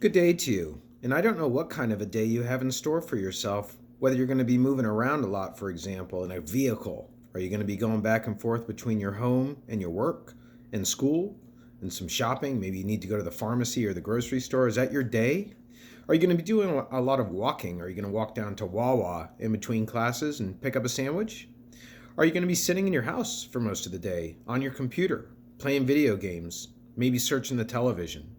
Good day to you. And I don't know what kind of a day you have in store for yourself, whether you're going to be moving around a lot, for example, in a vehicle. Are you going to be going back and forth between your home and your work and school and some shopping? Maybe you need to go to the pharmacy or the grocery store. Is that your day? Are you going to be doing a lot of walking? Are you going to walk down to Wawa in between classes and pick up a sandwich? Are you going to be sitting in your house for most of the day, on your computer, playing video games, maybe searching the television?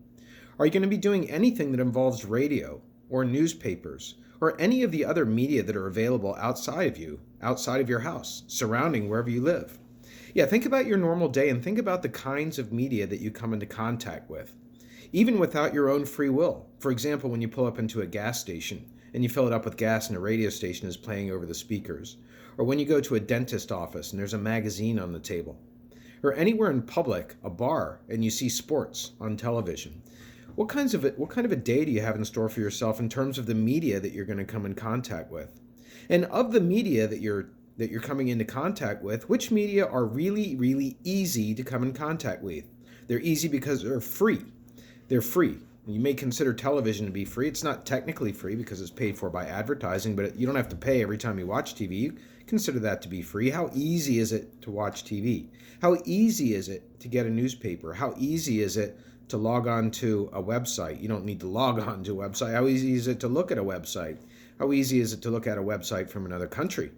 Are you going to be doing anything that involves radio or newspapers or any of the other media that are available outside of you, outside of your house, surrounding wherever you live? Yeah, think about your normal day and think about the kinds of media that you come into contact with, even without your own free will. For example, when you pull up into a gas station and you fill it up with gas and a radio station is playing over the speakers, or when you go to a dentist office and there's a magazine on the table, or anywhere in public, a bar, and you see sports on television. What kind of a day do you have in store for yourself in terms of the media that you're going to come in contact with? And of the media that you're coming into contact with, which media are really easy to come in contact with? They're easy because they're free. They're free. You may consider television to be free. It's not technically free because it's paid for by advertising, but you don't have to pay every time you watch TV. You consider that to be free. How easy is it to watch TV? How easy is it to get a newspaper? How easy is it to log on to a website? You don't need to log on to a website. How easy is it to look at a website? How easy is it to look at a website from another country?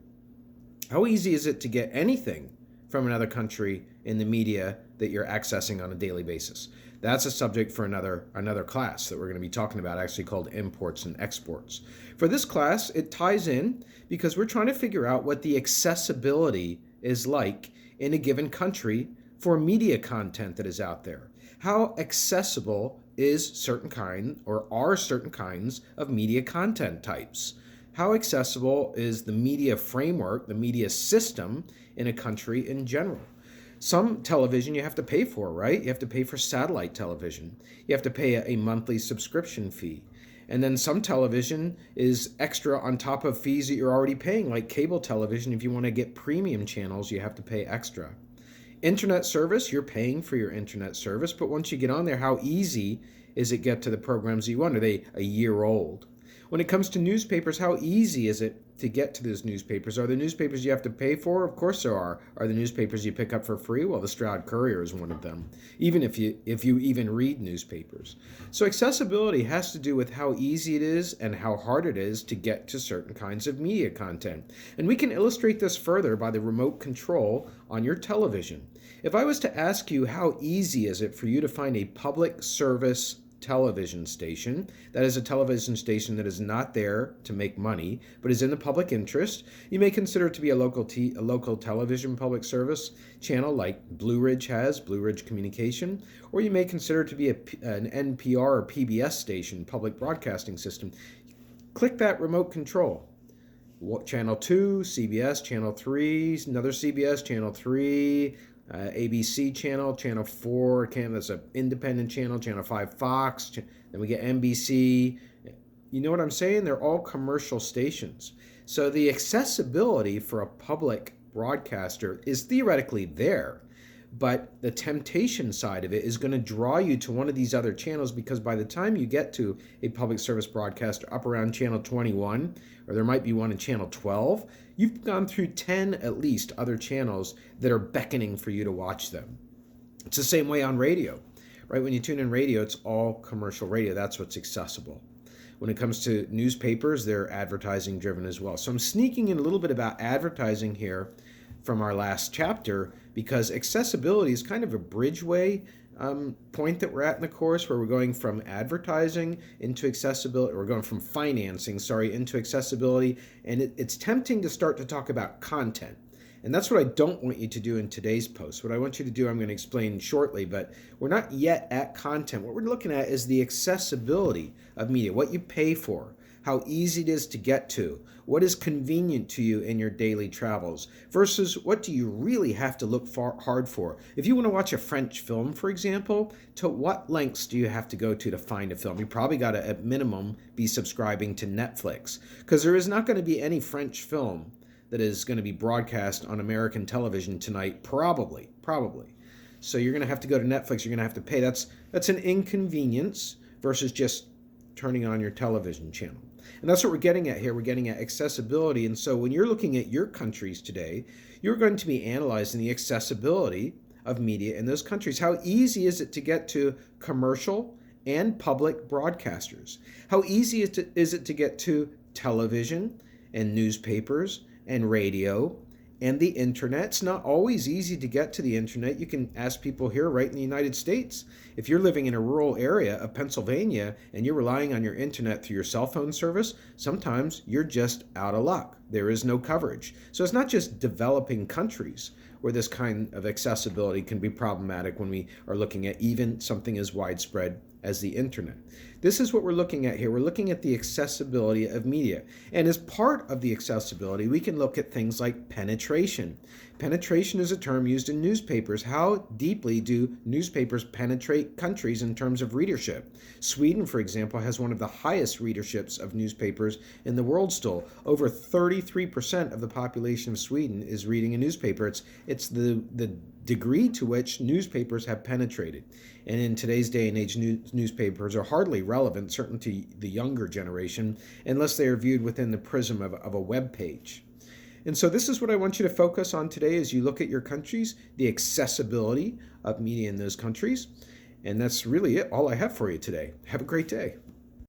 How easy is it to get anything from another country in the media that you're accessing on a daily basis? That's a subject for another class that we're going to be talking about, actually called imports and exports. For this class, it ties in because we're trying to figure out what the accessibility is like in a given country for media content that is out there. How accessible is certain kind or are certain kinds of media content types? How accessible is the media framework, the media system in a country in general? Some television you have to pay for, right? You have to pay for satellite television. You have to pay a monthly subscription fee. And then some television is extra on top of fees that you're already paying, like cable television. If you want to get premium channels, you have to pay extra. Internet service, you're paying for your internet service, but once you get on there, how easy is it get to the programs you want? Are they a year old? When it comes to newspapers, how easy is it to get to those newspapers? Are there newspapers you have to pay for? Of course there are. Are the newspapers you pick up for free? Well, the Stroud Courier is one of them, even if you even read newspapers. So accessibility has to do with how easy it is and how hard it is to get to certain kinds of media content. And we can illustrate this further by the remote control on your television. If I was to ask you how easy is it for you to find a public service television station, that is a television station that is not there to make money, but is in the public interest, you may consider it to be a local television public service channel like Blue Ridge has, Blue Ridge Communication, or you may consider it to be an NPR or PBS station, public broadcasting system. Click that remote control. Channel 2, CBS, Channel 3, another CBS, Channel 3, ABC channel, Channel 4, that's an independent channel, Channel 5 Fox, then we get NBC. You know what I'm saying? They're all commercial stations. So the accessibility for a public broadcaster is theoretically there, but the temptation side of it is going to draw you to one of these other channels because by the time you get to a public service broadcaster up around channel 21, or there might be one in channel 12, you've gone through 10 at least other channels that are beckoning for you to watch them. It's the same way on radio, right? When you tune in radio, it's all commercial radio. That's what's accessible. When it comes to newspapers, they're advertising driven as well. So I'm sneaking in a little bit about advertising here from our last chapter because accessibility is kind of a bridgeway point that we're at in the course where we're going from advertising into accessibility, or we're going from financing, into accessibility, and it's tempting to start to talk about content. And that's what I don't want you to do in today's post. What I want you to do, I'm going to explain shortly, but we're not yet at content. What we're looking at is the accessibility of media, what you pay for, how easy it is to get to, what is convenient to you in your daily travels, versus what do you really have to look hard for. If you want to watch a French film, for example, to what lengths do you have to go to find a film? You probably got to, at minimum, be subscribing to Netflix, because there is not going to be any French film that is going to be broadcast on American television tonight, probably. So you're going to have to go to Netflix, you're going to have to pay. That's an inconvenience versus just turning on your television channel. And that's what we're getting at here. We're getting at accessibility. And so when you're looking at your countries today, you're going to be analyzing the accessibility of media in those countries. How easy is it to get to commercial and public broadcasters? How easy is it to get to television and newspapers and radio and the internet? It's not always easy to get to the internet. You can ask people here right in the United States. If you're living in a rural area of Pennsylvania and you're relying on your internet through your cell phone service, sometimes you're just out of luck. There is no coverage. So it's not just developing countries where this kind of accessibility can be problematic when we are looking at even something as widespread as the internet. This is what we're looking at here. We're looking at the accessibility of media. And as part of the accessibility, we can look at things like penetration. Penetration is a term used in newspapers. How deeply do newspapers penetrate countries in terms of readership? Sweden, for example, has one of the highest readerships of newspapers in the world still. Over 33% of the population of Sweden is reading a newspaper. It's the degree to which newspapers have penetrated. And in today's day and age, newspapers are hardly relevant, certainly to the younger generation, unless they are viewed within the prism of a web page. And so this is what I want you to focus on today as you look at your countries, the accessibility of media in those countries. And that's really it, all I have for you today. Have a great day.